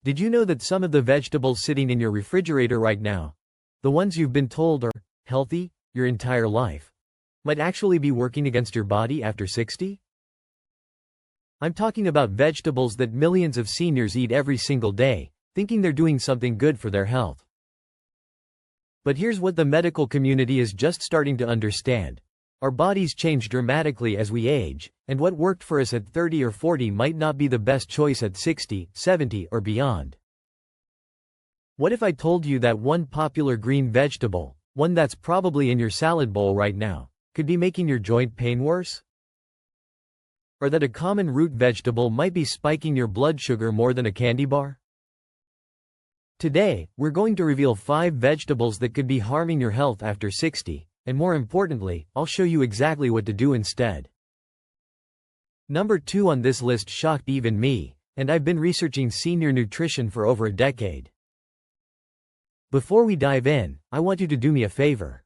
Did you know that some of the vegetables sitting in your refrigerator right now, the ones you've been told are healthy your entire life, might actually be working against your body after 60? I'm talking about vegetables that millions of seniors eat every single day, thinking they're doing something good for their health. But here's what the medical community is just starting to understand. Our bodies change dramatically as we age, and what worked for us at 30 or 40 might not be the best choice at 60, 70, or beyond. What if I told you that one popular green vegetable, one that's probably in your salad bowl right now, could be making your joint pain worse? Or that a common root vegetable might be spiking your blood sugar more than a candy bar? Today, we're going to reveal 5 vegetables that could be harming your health after 60. And more importantly, I'll show you exactly what to do instead. Number 2 on this list shocked even me, and I've been researching senior nutrition for over a decade. Before we dive in, I want you to do me a favor.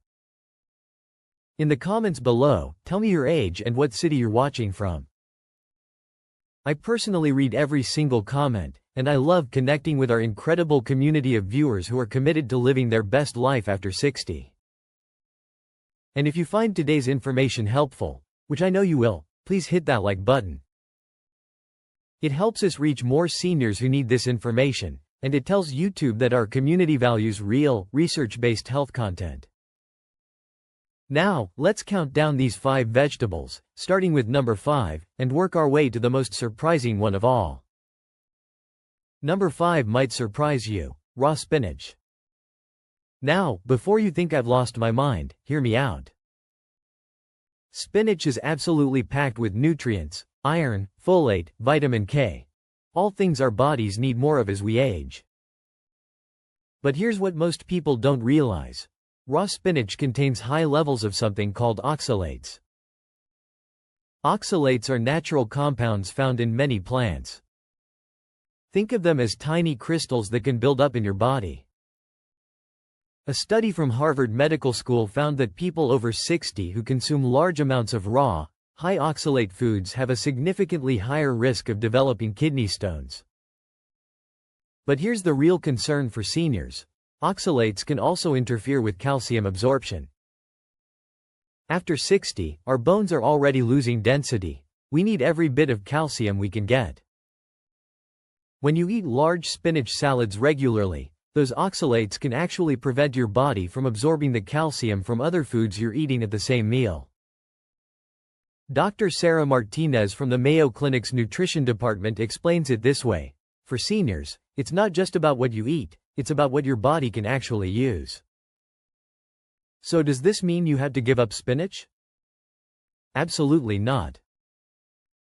In the comments below, tell me your age and what city you're watching from. I personally read every single comment, and I love connecting with our incredible community of viewers who are committed to living their best life after 60. And if you find today's information helpful, which I know you will, please hit that like button. It helps us reach more seniors who need this information, and it tells YouTube that our community values real, research-based health content. Now, let's count down these 5 vegetables, starting with number 5, and work our way to the most surprising one of all. Number 5 might surprise you: raw spinach. Now, before you think I've lost my mind, hear me out. Spinach is absolutely packed with nutrients, iron, folate, vitamin K. All things our bodies need more of as we age. But here's what most people don't realize. Raw spinach contains high levels of something called oxalates. Oxalates are natural compounds found in many plants. Think of them as tiny crystals that can build up in your body. A study from Harvard Medical School found that people over 60 who consume large amounts of raw, high oxalate foods have a significantly higher risk of developing kidney stones. But here's the real concern for seniors. Oxalates can also interfere with calcium absorption. After 60, our bones are already losing density. We need every bit of calcium we can get. When you eat large spinach salads regularly, those oxalates can actually prevent your body from absorbing the calcium from other foods you're eating at the same meal. Dr. Sarah Martinez from the Mayo Clinic's nutrition department explains it this way: for seniors, it's not just about what you eat, it's about what your body can actually use. So does this mean you have to give up spinach? Absolutely not.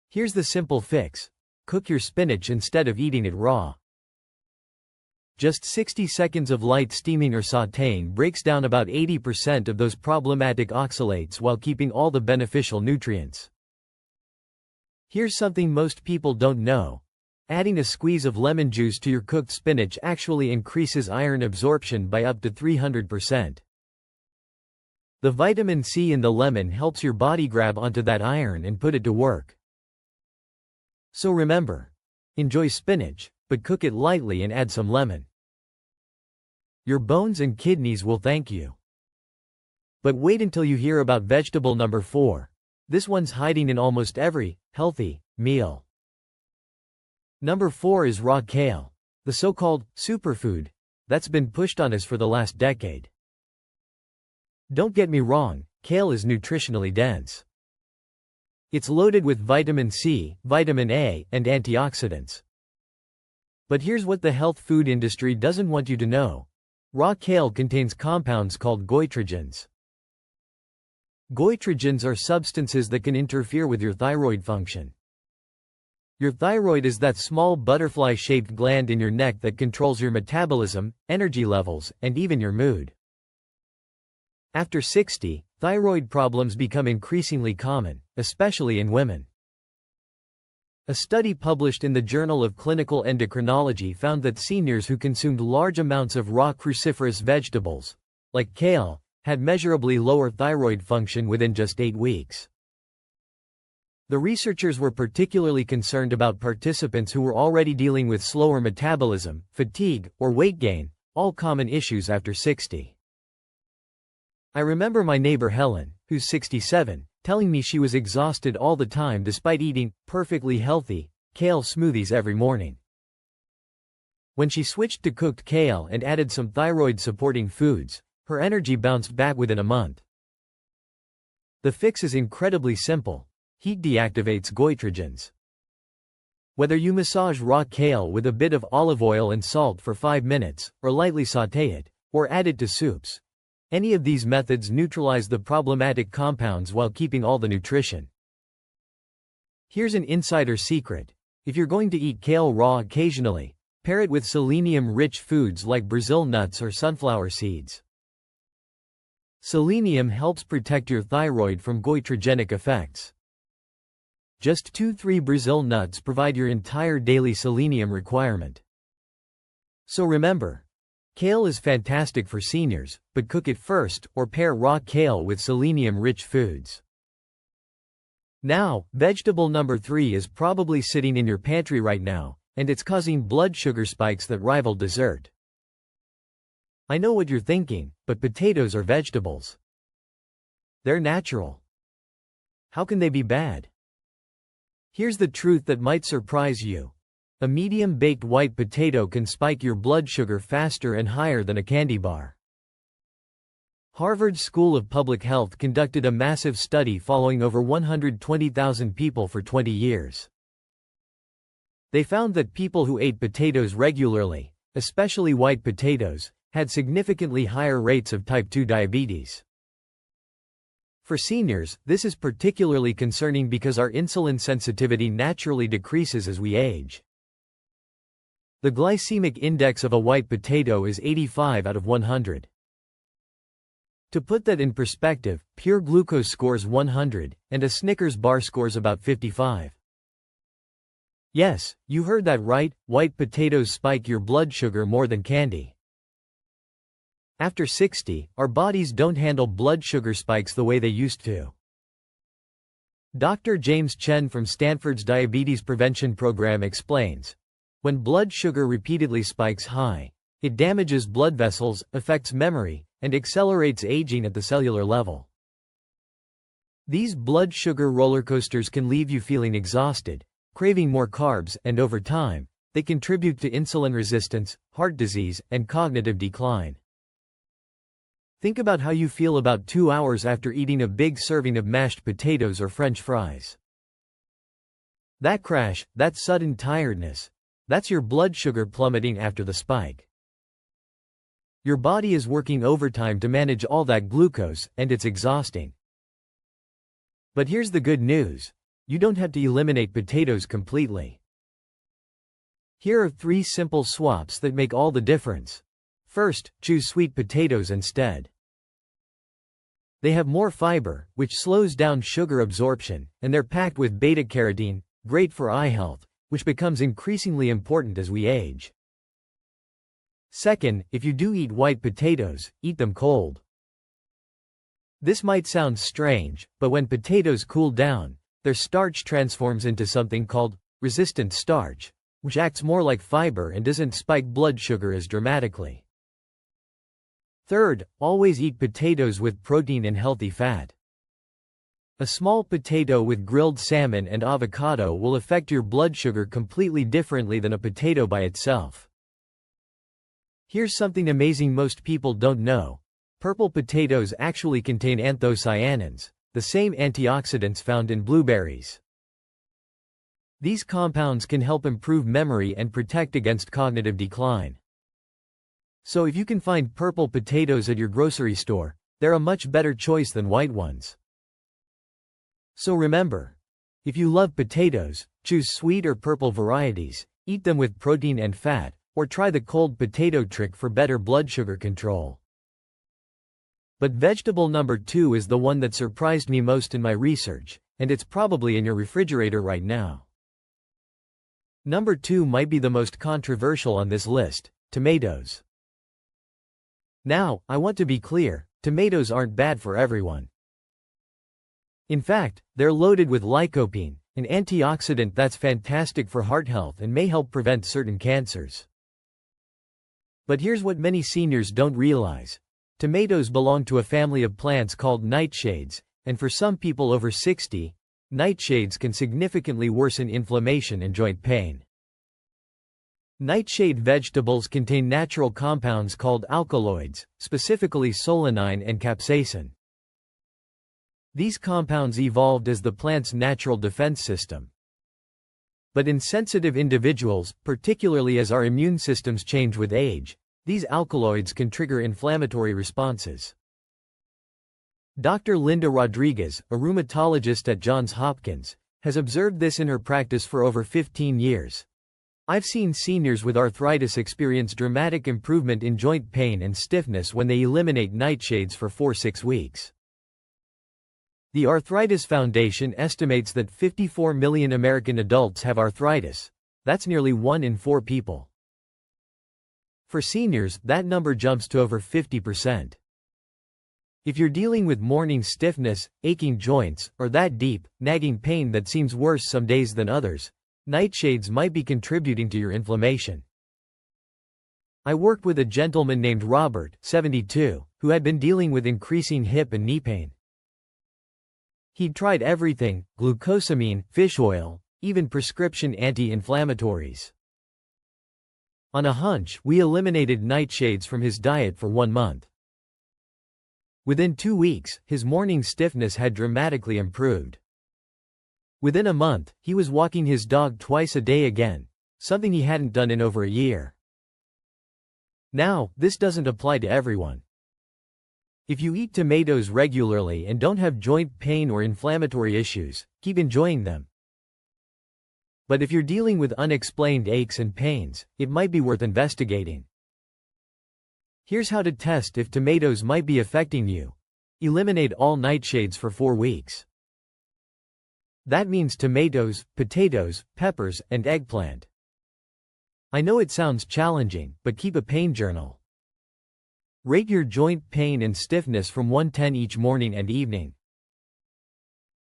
Here's the simple fix: cook your spinach instead of eating it raw. Just 60 seconds of light steaming or sautéing breaks down about 80% of those problematic oxalates while keeping all the beneficial nutrients. Here's something most people don't know. Adding a squeeze of lemon juice to your cooked spinach actually increases iron absorption by up to 300%. The vitamin C in the lemon helps your body grab onto that iron and put it to work. So remember, enjoy spinach, but cook it lightly and add some lemon. Your bones and kidneys will thank you. But wait until you hear about vegetable number 4. This one's hiding in almost every healthy meal. Number 4 is raw kale, the so-called superfood that's been pushed on us for the last decade. Don't get me wrong, kale is nutritionally dense. It's loaded with vitamin C, vitamin A, and antioxidants. But here's what the health food industry doesn't want you to know. Raw kale contains compounds called goitrogens. Goitrogens are substances that can interfere with your thyroid function. Your thyroid is that small butterfly-shaped gland in your neck that controls your metabolism, energy levels, and even your mood. After 60, thyroid problems become increasingly common, especially in women. A study published in the Journal of Clinical Endocrinology found that seniors who consumed large amounts of raw cruciferous vegetables, like kale, had measurably lower thyroid function within just 8 weeks. The researchers were particularly concerned about participants who were already dealing with slower metabolism, fatigue, or weight gain, all common issues after 60. I remember my neighbor Helen, who's 67, telling me she was exhausted all the time despite eating perfectly healthy kale smoothies every morning. When she switched to cooked kale and added some thyroid-supporting foods, her energy bounced back within a month. The fix is incredibly simple. Heat deactivates goitrogens. Whether you massage raw kale with a bit of olive oil and salt for 5 minutes, or lightly sauté it, or add it to soups, any of these methods neutralize the problematic compounds while keeping all the nutrition. Here's an insider secret. If you're going to eat kale raw occasionally, pair it with selenium-rich foods like Brazil nuts or sunflower seeds. Selenium helps protect your thyroid from goitrogenic effects. Just 2-3 Brazil nuts provide your entire daily selenium requirement. So remember, kale is fantastic for seniors, but cook it first or pair raw kale with selenium-rich foods. Now, vegetable number 3 is probably sitting in your pantry right now, and it's causing blood sugar spikes that rival dessert. I know what you're thinking, but potatoes are vegetables. They're natural. How can they be bad? Here's the truth that might surprise you. A medium-baked white potato can spike your blood sugar faster and higher than a candy bar. Harvard School of Public Health conducted a massive study following over 120,000 people for 20 years. They found that people who ate potatoes regularly, especially white potatoes, had significantly higher rates of type 2 diabetes. For seniors, this is particularly concerning because our insulin sensitivity naturally decreases as we age. The glycemic index of a white potato is 85 out of 100. To put that in perspective, pure glucose scores 100, and a Snickers bar scores about 55. Yes, you heard that right, white potatoes spike your blood sugar more than candy. After 60, our bodies don't handle blood sugar spikes the way they used to. Dr. James Chen from Stanford's Diabetes Prevention Program explains, when blood sugar repeatedly spikes high, it damages blood vessels, affects memory, and accelerates aging at the cellular level. These blood sugar roller coasters can leave you feeling exhausted, craving more carbs, and over time, they contribute to insulin resistance, heart disease, and cognitive decline. Think about how you feel about 2 hours after eating a big serving of mashed potatoes or French fries. That crash, that sudden tiredness, that's your blood sugar plummeting after the spike. Your body is working overtime to manage all that glucose, and it's exhausting. But here's the good news. You don't have to eliminate potatoes completely. Here are 3 simple swaps that make all the difference. First, choose sweet potatoes instead. They have more fiber, which slows down sugar absorption, and they're packed with beta-carotene, great for eye health, which becomes increasingly important as we age. Second, if you do eat white potatoes, eat them cold. This might sound strange, but when potatoes cool down, their starch transforms into something called resistant starch, which acts more like fiber and doesn't spike blood sugar as dramatically. Third, always eat potatoes with protein and healthy fat. A small potato with grilled salmon and avocado will affect your blood sugar completely differently than a potato by itself. Here's something amazing most people don't know. Purple potatoes actually contain anthocyanins, the same antioxidants found in blueberries. These compounds can help improve memory and protect against cognitive decline. So if you can find purple potatoes at your grocery store, they're a much better choice than white ones. So remember, if you love potatoes, choose sweet or purple varieties, eat them with protein and fat, or try the cold potato trick for better blood sugar control. But vegetable number 2 is the one that surprised me most in my research, and it's probably in your refrigerator right now. Number 2 might be the most controversial on this list: tomatoes. Now, I want to be clear, tomatoes aren't bad for everyone. In fact, they're loaded with lycopene, an antioxidant that's fantastic for heart health and may help prevent certain cancers. But here's what many seniors don't realize. Tomatoes belong to a family of plants called nightshades, and for some people over 60, nightshades can significantly worsen inflammation and joint pain. Nightshade vegetables contain natural compounds called alkaloids, specifically solanine and capsaicin. These compounds evolved as the plant's natural defense system. But in sensitive individuals, particularly as our immune systems change with age, these alkaloids can trigger inflammatory responses. Dr. Linda Rodriguez, a rheumatologist at Johns Hopkins, has observed this in her practice for over 15 years. I've seen seniors with arthritis experience dramatic improvement in joint pain and stiffness when they eliminate nightshades for 4-6 weeks. The Arthritis Foundation estimates that 54 million American adults have arthritis. That's nearly 1 in 4 people. For seniors, that number jumps to over 50%. If you're dealing with morning stiffness, aching joints, or that deep, nagging pain that seems worse some days than others, nightshades might be contributing to your inflammation. I worked with a gentleman named Robert, 72, who had been dealing with increasing hip and knee pain. He'd tried everything: glucosamine, fish oil, even prescription anti-inflammatories. On a hunch, we eliminated nightshades from his diet for 1 month. Within 2 weeks, his morning stiffness had dramatically improved. Within a month, he was walking his dog twice a day again, something he hadn't done in over a year. Now, this doesn't apply to everyone. If you eat tomatoes regularly and don't have joint pain or inflammatory issues, keep enjoying them. But if you're dealing with unexplained aches and pains, it might be worth investigating. Here's how to test if tomatoes might be affecting you. Eliminate all nightshades for 4 weeks. That means tomatoes, potatoes, peppers, and eggplant. I know it sounds challenging, but keep a pain journal. Rate your joint pain and stiffness from 1-10 each morning and evening.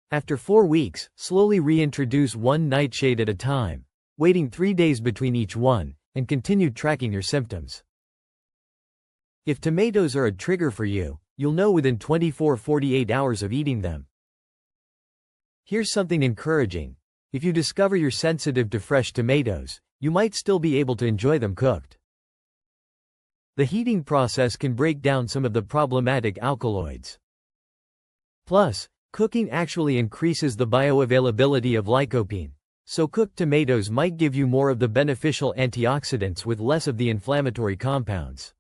After 4 weeks, slowly reintroduce 1 nightshade at a time, waiting 3 days between each one, and continue tracking your symptoms. If tomatoes are a trigger for you, you'll know within 24-48 hours of eating them. Here's something encouraging. If you discover you're sensitive to fresh tomatoes, you might still be able to enjoy them cooked. The heating process can break down some of the problematic alkaloids. Plus, cooking actually increases the bioavailability of lycopene, so cooked tomatoes might give you more of the beneficial antioxidants with less of the inflammatory compounds.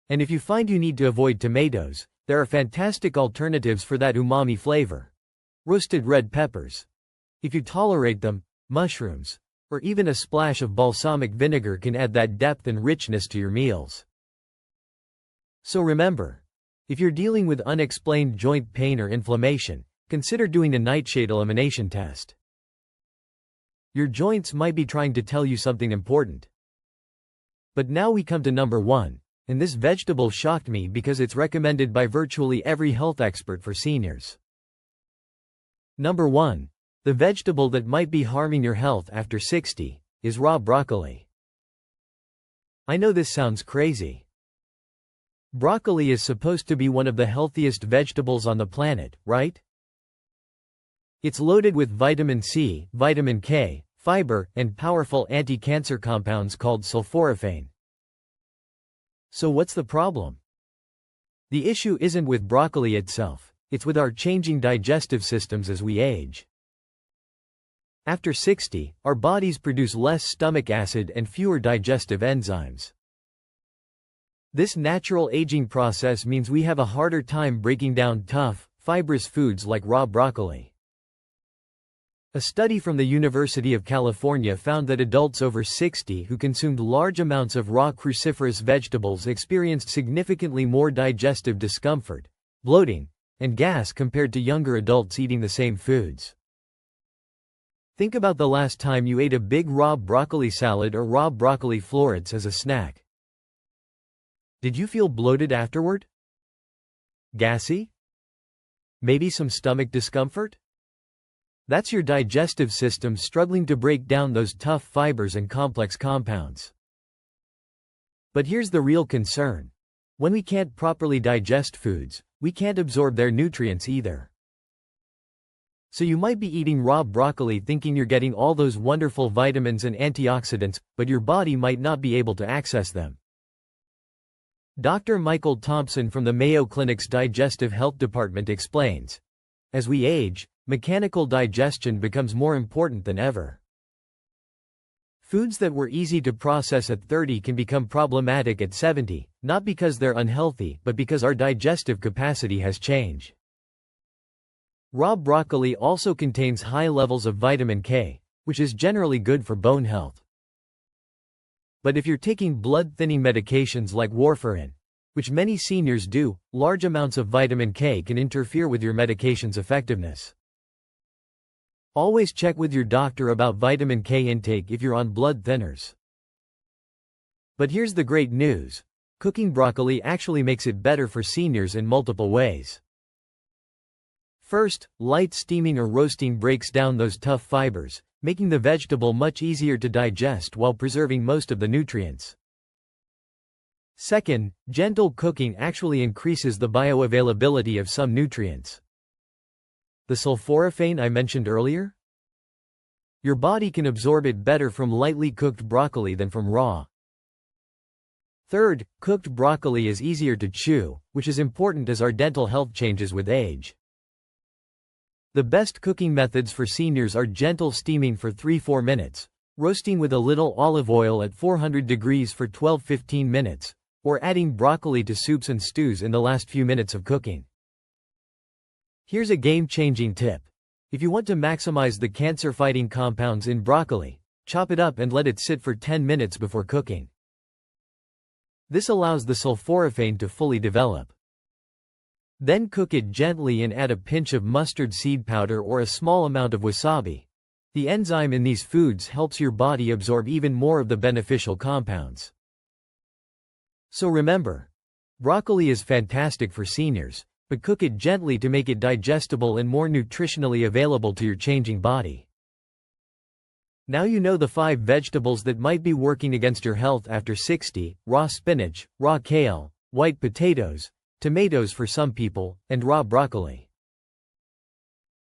And if you find you need to avoid tomatoes, there are fantastic alternatives for that umami flavor. Roasted red peppers. If you tolerate them, mushrooms, or even a splash of balsamic vinegar can add that depth and richness to your meals. So remember, if you're dealing with unexplained joint pain or inflammation, consider doing a nightshade elimination test. Your joints might be trying to tell you something important. But now we come to number 1, and this vegetable shocked me because it's recommended by virtually every health expert for seniors. Number 1. The vegetable that might be harming your health after 60 is raw broccoli. I know this sounds crazy. Broccoli is supposed to be one of the healthiest vegetables on the planet, right? It's loaded with vitamin C, vitamin K, fiber, and powerful anti-cancer compounds called sulforaphane. So what's the problem? The issue isn't with broccoli itself, it's with our changing digestive systems as we age. After 60, our bodies produce less stomach acid and fewer digestive enzymes. This natural aging process means we have a harder time breaking down tough, fibrous foods like raw broccoli. A study from the University of California found that adults over 60 who consumed large amounts of raw cruciferous vegetables experienced significantly more digestive discomfort, bloating, and gas compared to younger adults eating the same foods. Think about the last time you ate a big raw broccoli salad or raw broccoli florets as a snack. Did you feel bloated afterward? Gassy? Maybe some stomach discomfort? That's your digestive system struggling to break down those tough fibers and complex compounds. But here's the real concern. When we can't properly digest foods, we can't absorb their nutrients either. So you might be eating raw broccoli thinking you're getting all those wonderful vitamins and antioxidants, but your body might not be able to access them. Dr. Michael Thompson from the Mayo Clinic's Digestive Health Department explains, as we age, mechanical digestion becomes more important than ever. Foods that were easy to process at 30 can become problematic at 70, not because they're unhealthy, but because our digestive capacity has changed. Raw broccoli also contains high levels of vitamin K, which is generally good for bone health. But if you're taking blood-thinning medications like warfarin, which many seniors do, large amounts of vitamin K can interfere with your medication's effectiveness. Always check with your doctor about vitamin K intake if you're on blood thinners. But here's the great news. Cooking broccoli actually makes it better for seniors in multiple ways. First, light steaming or roasting breaks down those tough fibers, making the vegetable much easier to digest while preserving most of the nutrients. Second, gentle cooking actually increases the bioavailability of some nutrients. The sulforaphane I mentioned earlier? Your body can absorb it better from lightly cooked broccoli than from raw. Third, cooked broccoli is easier to chew, which is important as our dental health changes with age. The best cooking methods for seniors are gentle steaming for 3-4 minutes, roasting with a little olive oil at 400 degrees for 12-15 minutes, or adding broccoli to soups and stews in the last few minutes of cooking. Here's a game-changing tip. If you want to maximize the cancer-fighting compounds in broccoli, chop it up and let it sit for 10 minutes before cooking. This allows the sulforaphane to fully develop. Then cook it gently and add a pinch of mustard seed powder or a small amount of wasabi. The enzyme in these foods helps your body absorb even more of the beneficial compounds. So remember, broccoli is fantastic for seniors, but cook it gently to make it digestible and more nutritionally available to your changing body. Now you know the 5 vegetables that might be working against your health after 60: raw spinach, raw kale, white potatoes, tomatoes for some people, and raw broccoli.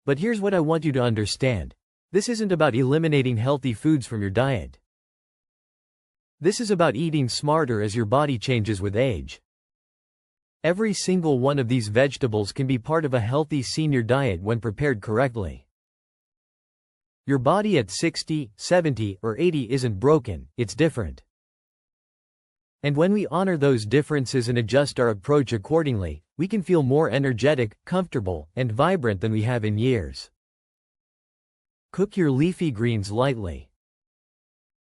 But here's what I want you to understand. This isn't about eliminating healthy foods from your diet. This is about eating smarter as your body changes with age. Every single one of these vegetables can be part of a healthy senior diet when prepared correctly. Your body at 60, 70, or 80 isn't broken, it's different. And when we honor those differences and adjust our approach accordingly, we can feel more energetic, comfortable, and vibrant than we have in years. Cook your leafy greens lightly.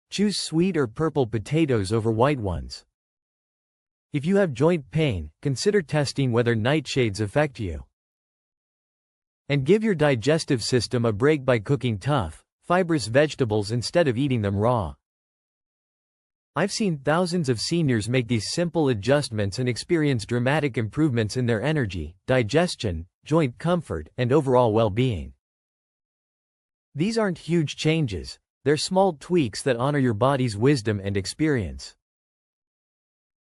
Choose sweet or purple potatoes over white ones. If you have joint pain, consider testing whether nightshades affect you. And give your digestive system a break by cooking tough, fibrous vegetables instead of eating them raw. I've seen thousands of seniors make these simple adjustments and experience dramatic improvements in their energy, digestion, joint comfort, and overall well-being. These aren't huge changes, they're small tweaks that honor your body's wisdom and experience.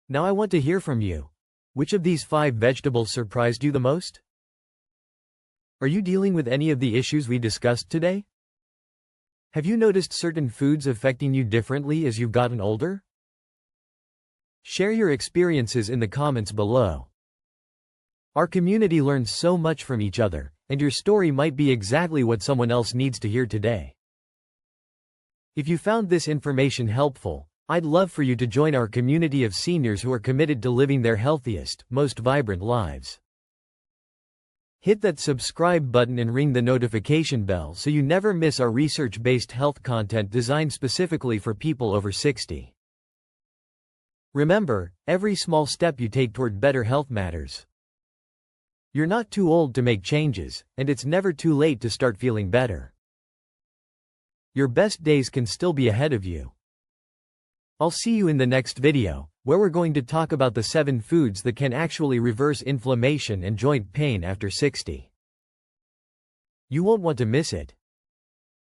Now I want to hear from you. Which of these 5 vegetables surprised you the most? Are you dealing with any of the issues we discussed today? Have you noticed certain foods affecting you differently as you've gotten older? Share your experiences in the comments below. Our community learns so much from each other, and your story might be exactly what someone else needs to hear today. If you found this information helpful, I'd love for you to join our community of seniors who are committed to living their healthiest, most vibrant lives. Hit that subscribe button and ring the notification bell so you never miss our research-based health content designed specifically for people over 60. Remember, every small step you take toward better health matters. You're not too old to make changes, and it's never too late to start feeling better. Your best days can still be ahead of you. I'll see you in the next video, where we're going to talk about the 7 foods that can actually reverse inflammation and joint pain after 60. You won't want to miss it.